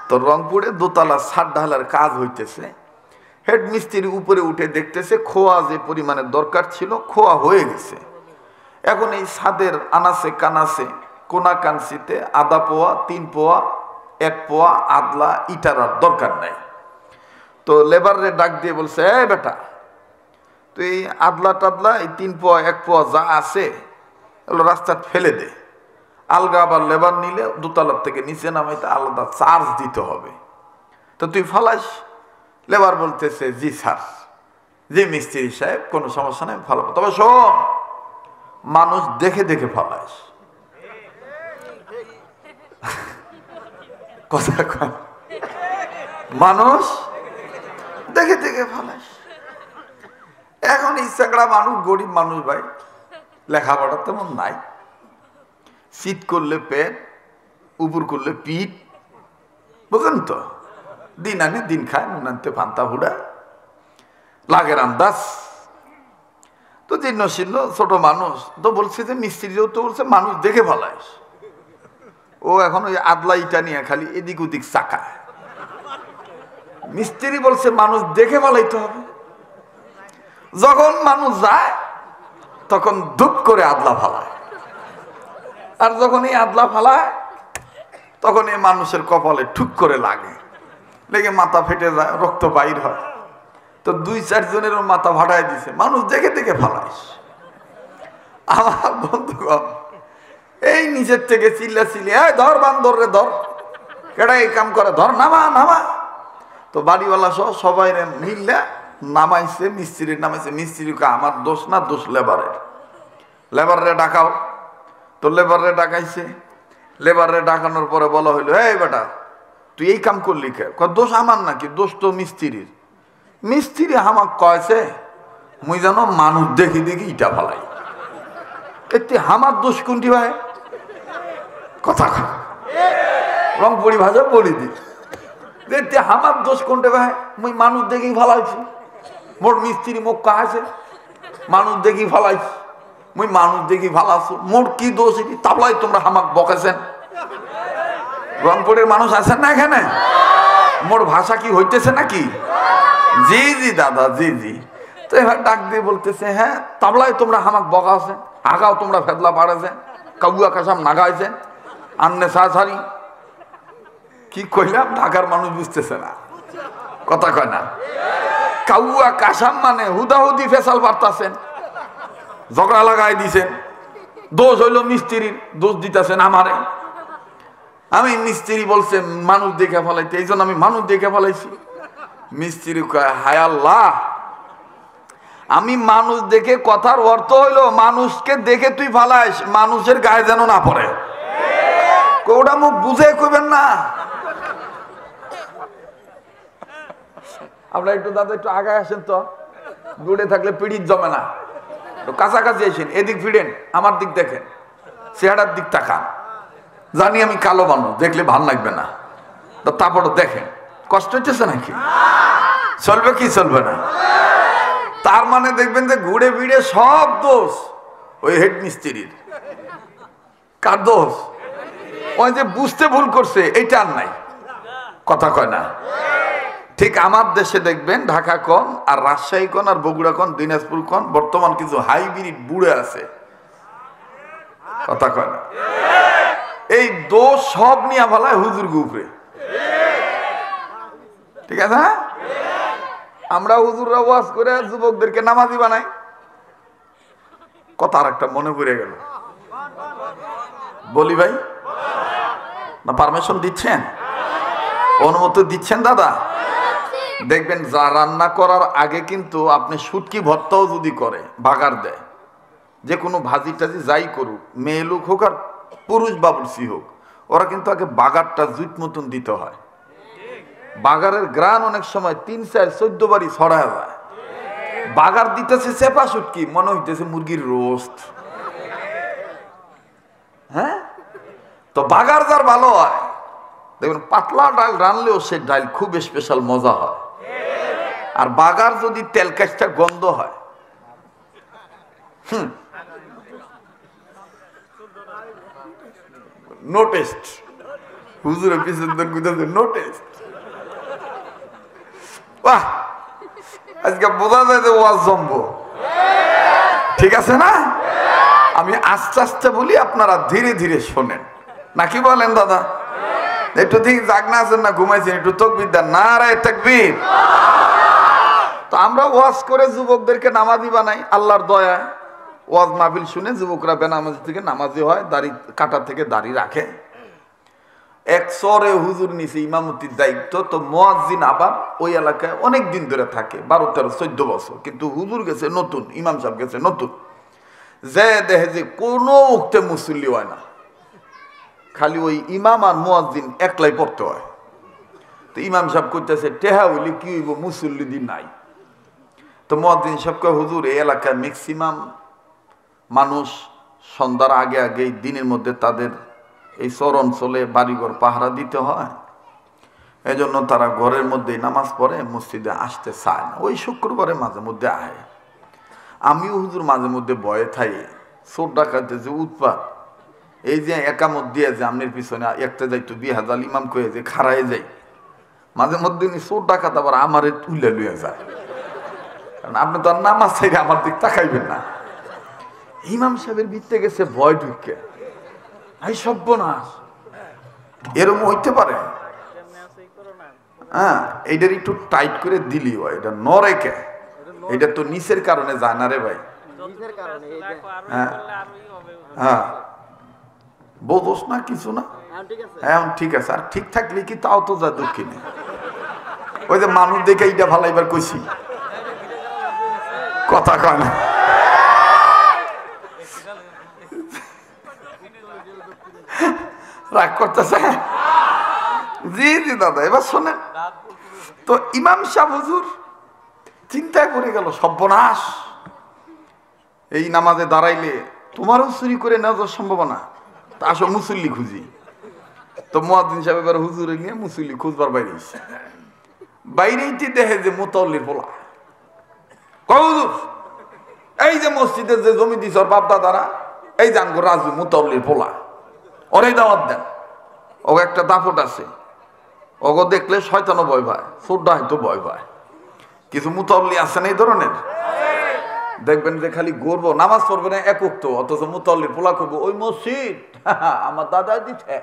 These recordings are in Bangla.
তো রংপুরে দোতলা ছাদ ঢালার কাজ হইতেছে। হেড মিস্ত্রি উপরে উঠে দেখতেছে খোয়া যে পরিমাণে দরকার ছিল খোয়া হয়ে গেছে। এখন এই ছাদের আনাসে কানাসে কোনা কানসিতে আধা পোয়া, 3 পোয়া, 1 পোয়া আদলা ইটার আর দরকার নাই। তো লেবারে ডাক দিয়ে বলছে, এ বেটা তুই এই আদলা টাদলা এই 3 পোয়া 1 পোয়া যা আছে এগুলো রাস্তায় ফেলে দে। আলগা আবার লেবার নিলে দোতলার থেকে নিচে নামাইতে আলাদা চার্জ দিতে হবে, তো তুই ফালাস। লেবার বলতেছে, জি স্যার, জি মিস্ত্রি সাহেব, কোনো সমস্যা নেই, ফালাবো, তবে শোন মানুষ দেখে দেখে ফালাস। কথা কয়, মানুষ দেখে দেখে ফালাস। এখন ইচ্ছাকড়া মানুষ, গরিব মানুষ ভাই, লেখাপড়া তেমন নাই, শীত করলে পেট, উপর করলে পিঠ, বুঝলেন তো, দিন আনে দিন খায়, নুন আনতে ফান্তা হুড়া লাগের আন্দাজ। তো জীর্ণ শীর্ণ ছোট মানুষ তো বলছে যে মিস্ত্রিও তো বলছে মানুষ দেখে ফালাস। ও এখন ওই আদলা ইটা নিয়ে খালি এদিক ওদিক চাকায়। মিস্ত্রি বলছে মানুষ দেখে ফালাইতে হবে। যখন মানুষ যায় তখন ধুপ করে আদলা ফালায়, আর যখন এই আদলা ফালায় তখন এই মানুষের কপালে ঠুক করে লাগে, লেগে মাথা ফেটে যায়, রক্ত বাইর হয়। তো 2-4 জনেরও মাথা ফাটাই দিছে, মানুষ দেখে দেখে ফালাইস। আমার বন্ধুগণ এই নিচের থেকে চিল্লা চিল্লি, ধর বান্দর রে ধর, কেডা এই কাম করে, ধর, নামা নামা। তো বাড়িওয়ালা সহ সবাই মিললে নামাইছে, মিস্ত্রি নামাইছে। মিস্ত্রিকে আমার দোষ না, দোষ লেবারের। লেবারে ডাকাও। তো লেবারে ডাকাইছে। লেবারে ডাকানোর পরে বলা হইলো, এই বেটা তুই এই কাম করলি কে? দোষ আমার নাকি? দোষ তো মিস্ত্রির। মিস্ত্রি আমাক কয়েছে মুই জানো মানুষ দেখি দেখি ইটা ফালাই, এতে আমার দোষ কোনটি ভাই? কথা রংপুরি ভাষা বলি দি, এতে আমার দোষ কোনটা ভাই? মুই মানুষ দেখি ফালাইছি। মোর মিস্ত্রি মুখ কাছে মানুষ দেখি ফালাইছি, মুই মানুষ দেখি ফালাছো, মোর কি দোষ? এটি তাবলাই তোমরা হামাক বকেছেন। রংপুরের মানুষ আছেন না এখানে? মোর ভাষা কি হইতেছে নাকি? জি জি দাদা, জি জি। তো এবার ডাক দিয়ে বলতেছে, হ্যাঁ তাবলাই তোমরা হামাক বকাছেন, আগাও তোমরা ফেদলা পাড়েছেন, কাউয়া কাসাম নাগাইছেন, আন্নে সাহারি। কি কইলাম? ঢাকার মানুষ বুঝতেছে না, কথা কয় না। কাউয়া কাসাম মানে হুদাহুদি ফেসাল পারতাছেন, ঝগড়া লাগাই দিছেন। দোষ হইল মিস্ত্রির, দোষ দিতেছেন আমারে। আমি মিস্ত্রি বলছে মানুষ দেখে ফেলাইতে, এই জন্য আমি মানুষ দেখে ফেলাইছি। মিস্ত্রি কয়, হায় আল্লাহ, আমি মানুষ দেখে, কথার অর্থ হইলো মানুষকে দেখে তুই ফালাইস, মানুষের গায়ে যেন না পড়ে। ওটা মুখ বুঝে কইবেন না। আপনারা একটু দাদা একটু আগায় আসেন তো, দূরে থাকলে পিড়িত জমে না। কাছাকাছি আসেন, এদিক ফিরেন, আমার দিক দেখেন, চেহারার দিক তাকান। জানি আমি কালো মানুষ, দেখলে ভাল লাগবে না, তো তারপরে দেখেন। কষ্ট হইতেছে নাকি? চলবে কি চলবে না? তার মানে দেখবেন যে ঘুরে ফিরে সব দোষ ওই হেড মিস্ত্রির। কার দোষ? ওই যে বুঝতে ভুল করছে এইটা আর নাই, কথা কয় না। ঠিক আমার দেশে দেখবেন ঢাকা কোন আর রাজশাহী কোন আর বগুড়া কোন দিনাজপুর কোন বর্তমান কিছু হাইব্রিড বুড়ে আছে, কথা কয় না। এই দোষ সব নিয়ে ফেলায় হুজুর গুফরে, ঠিক আছে? আমরা হুজুররা ওয়াজ করে যুবকদেরকে নামাজি বানাই। কথা আর একটা মনে পড়ে গেল, বলি ভাই, না পারমিশন দিচ্ছেন? অনুমতি দিচ্ছেন দাদা? দেখবেন যা রান্না করার আগে কিন্তু আপনি শুটকি ভর্তাও যদি করে, বাগার দেয়, যে কোনো ভাজি টাজি যাই করুক, মেয়ে লোক হোক আর পুরুষ বাবুর্চি হোক, ওরা কিন্তু আগে বাগারটা জুত মতন দিতে হয়। বাগারের গ্রান অনেক সময় 3, 4, 14 বারই ছড়া যায়। বাগার দিতেছে চেপা শুটকি, মনে হইতেছে মুরগির রোস্ট। হ্যাঁ, তো বাগার যার ভালো হয় দেখবেন পাতলা ডাল রানলেও সে ডাল খুব স্পেশাল মজা হয়। আর বাগার যদি তেল কাজটা গন্ধ হয়, নো টেস্ট। হুজুরের পিছন দিন কইতেছে নোটিস। বাহ, আজকে বোঝা যায় যে ওয়াজ জমবো, ঠিক আছে না? আমি আস্তে আস্তে বলি, আপনারা ধীরে ধীরে শোনেন, নাকি বলেন দাদা? একটু ঠিক জাগনা আছেন না ঘুমাইছেন? একটু তাকবীর দেন, নারায়ে তাকবীর। তো আমরা ওয়াজ করে যুবকদেরকে নামাজি বানাই আল্লাহর দয়ায়। ওয়াজ মাহফিল শুনে যুবকরা বেনামাজি থেকে নামাজি হয়, দাড়ি কাটা থেকে দাড়ি রাখে। এক চরে হুজুর নিছে ইমামতির দায়িত্ব। তো মুয়াজ্জিন আবার ওই এলাকায় অনেক দিন ধরে থাকে, 12, 13, 14 বছর। কিন্তু হুজুর গেছে নতুন, ইমাম সাহেব গেছে নতুন। যে দেখে যে কোনো উক্তে মুসল্লি হয় না, খালি ওই ইমাম আর মুয়াজ্জিন একলাই পড়তে হয়। তো ইমাম সাহেব করতেছে টেহা হইলে কি হইব, মুসল্লি দিন নাই। তো মুয়াজ্জিন সাহেব কয়, হুজুর এই এলাকায় ম্যাক্সিমাম মানুষ সন্ধ্যার আগে আগেই দিনের মধ্যে তাদের এই চর অঞ্চলে বাড়িঘর পাহারা দিতে হয়, এজন্য তারা ঘরের মধ্যেই নামাজ পড়ে, মসজিদে আসতে চায় না। ওই শুক্রবারে মাঝে মধ্যে আহে। আমিও হুজুর মাঝে মধ্যে ভয়ে থাই, চোর ডাকাতে যে উৎপাত, এই যে একামত দিয়ে যে আমনের পিছনে একটা যাইতো 2000 ইমাম কয়ে যে খাড়ায় যাই, মাঝে মধ্যে চোর ডাকাত আবার আমারে তুলে লুয়ে যায়। কারণ আপনি তো আর নামাজ চাইলে আমার দিক তাকাইবেন না। ইমাম সাহেবের ভিতরে গেছে ভয় ঢুকে, এই সর্বনাশ, এরকম হইতে পারে? হ্যাঁ, এইটার একটু টাইট করে দিলি হয়, এটা নড়ে কে? এটা তো নিচের কারণে যায় না রে ভাই। হ্যাঁ হ্যাঁ, বোঝোস না কিছু না? হ্যাঁ ঠিক আছে, আর ঠিক থাকলে কি তাও তো যায় দক্ষিণে। ওই যে মানুষ দেখে এইটা ভালো এবার কইছি, কথা কয় না। রাগ করতেছে? জি জি দাদা, এবার শোনেন তো। ইমাম সাহেব হুজুর চিন্তায় পড়ে গেল, সর্বনাশ, এই নামাজে দাঁড়াইলে তোমারও চুরি করে নেওয়া যাওয়ার সম্ভাবনা, তা আসো মুসল্লি খুঁজি। তো মুয়াজ্জিন সাহেব এবার হুজুরে নিয়ে মুসল্লি খুঁজবার বাইরেছে। বাইরেইতে দেখে যে মুতাল্লির পোলা। হুজুর, এই যে মসজিদের যে জমি দিছ ওর বাপ দাদারা, এই জানগো রাজু মুতাল্লির পোলা, ওরাই দাওয়াত দেন। ও একটা দাপট আছে, ওগো দেখলে শয়তানও ভয় পায়, চোরটা হয়তো ভয় পায়। কিছু মুতাল্লি আছেন এই ধরনের, দেখবেন যে খালি গর্ব, নামাজ পড়বে না একক তো, অথচ মুতাল্লির পোলা করবো ওই মসজিদ আমার দাদা দিচ্ছে,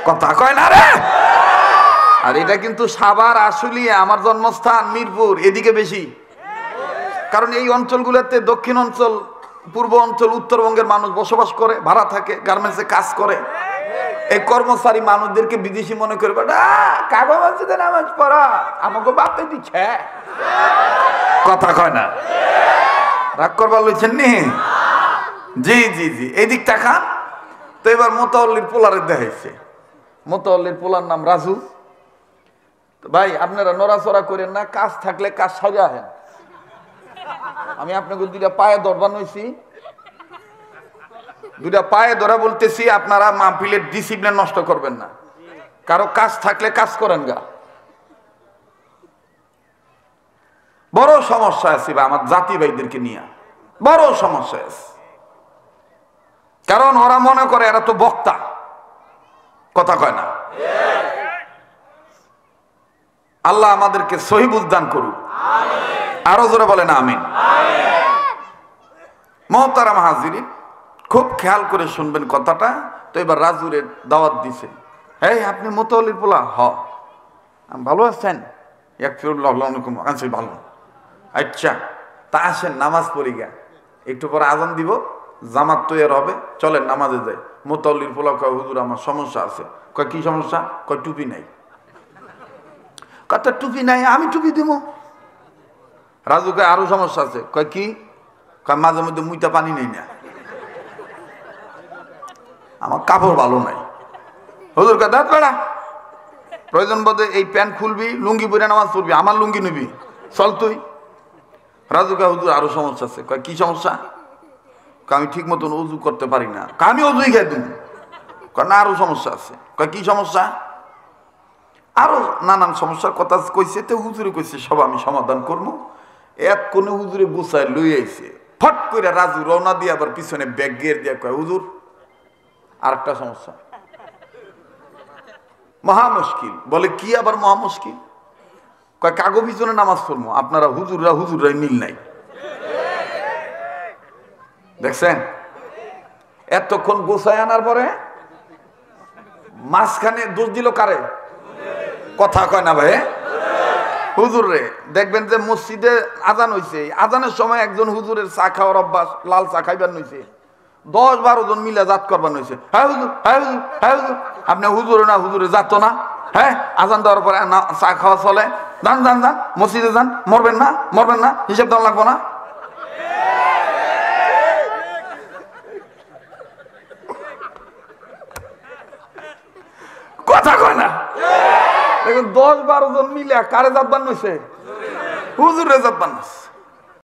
কথা কয় না রে? আর এটা কিন্তু সাভার, আশুলিয়া, আমার জন্মস্থান মিরপুর, এদিকে বেশি। কারণ এই অঞ্চলগুলোতে দক্ষিণ অঞ্চল, পূর্ব অঞ্চল, উত্তরবঙ্গের মানুষ বসবাস করে, ভাড়া থাকে, গার্মেন্টসে কাজ করে। এই কর্মচারী মানুষদেরকে বিদেশি মনে করবে, কাগো মসজিদে নামাজ পড়া আমাকে বাপে দিচ্ছে, কথা কয় না? রাগ করবার লইছেন নি? জি জি জি, এই দিক তাকান তো। এবার মোতাল্লির পোলারে দেখাইছে। মোতাল্লির পোলার নাম রাজু। ভাই আপনারা নড়াচড়া করেন না, কাজ থাকলে কাজ সাজা হেন। আমি আপনাকে দুইটা পায়ে ধরবান হয়েছি, দুইটা পায়ে ধরা বলতেছি, আপনারা মাহফিলের ডিসিপ্লিন নষ্ট করবেন না। কারো কাজ থাকলে কাজ করেন গা। বড় সমস্যা আছে বা আমার জাতি ভাইদেরকে নিয়ে বড় সমস্যা আছে। কারণ ওরা মনে করে এরা তো বক্তা, কথা কয় না? আল্লাহ আমাদেরকে সহি বুঝদান করুক, আরো জোরে বলেন আমিন। মুহতারাম হাজিরিন, খুব খেয়াল করে শুনবেন কথাটা। তো এবার রাজুরের দাওয়াত দিছে, এই আপনি মুতাল্লির পোলা? হ। ভালো আছেন? ভালো। আচ্ছা, তা আসেন নামাজ পড়ি গা, একটু পরে আজান দিব, জামাত তৈরি হবে, চলেন নামাজে যাই। মুতাল্লির পোলা কয়, হুজুর আমার সমস্যা আছে। কয় কি সমস্যা? কয় টুপি নাই। কথা টুপি নাই, আমি টুপি দিব। রাজু কয় আরো সমস্যা আছে। কয় কি? কয় মাঝে মধ্যে মুইটা পানি নেই না, আমার কাপড় ভালো নাই। হুজুর কয় দাঁত বেড়া, প্রয়োজন বোধে এই প্যান্ট খুলবি, লুঙ্গি পরে নামাজ পড়বি, আমার লুঙ্গি নিবি, চল তুই। রাজু কয় হুজুর আরো সমস্যা আছে। কয় কি সমস্যা? আমি ঠিক মতন উজু করতে পারি না। আমি উজুই খাই দিন। কয় না আরো সমস্যা আছে। কয় কি সমস্যা? আরো নানান সমস্যার কথা কইছে। তো হুজুরে কইছে সব আমি সমাধান করবো। এক কোনে হুজুরে গুছায় লই আইছে। ফট করে রাজু রওনা দিয়ে আবার পিছনে ব্যাগ গিয়ে দিয়ে কয়, হুজুর আরেকটা সমস্যা, মহা মুশকিল। বলে কি আবার মহা মুশকিল? কয় কাগো পিছনে নামাজ পড়বো, আপনারা হুজুররাই মিল নাই। দেখছেন, এতক্ষণ গোছায় আনার পরে মাঝখানে দোষ দিল কারে? কথা কয় না ভাই, হুজুর রে। দেখবেন যে মসজিদে আজান হইছে, আজানের সময় একজন হুজুরের চা খাওয়ার অভ্যাস, লাল চা খাইবার নইছে, 10-12 জন মিলে জাত করবার নইছে। হ্যাঁ হুজুর, হ্যাঁ হুজুর, হ্যাঁ হুজুর। আপনি হুজুরে না, হুজুরে যাতো না? হ্যাঁ, আজান দেওয়ার পরে চা খাওয়া চলে। যান যান যান, মসজিদে যান, মরবেন না, মরবেন না, হিসেব দেওয়া লাগবো না। কথা কয় না। দেখুন 10-12 জন মিলে কারে জাত বান্নইছে? হুজুরে জাত বান্নইছে।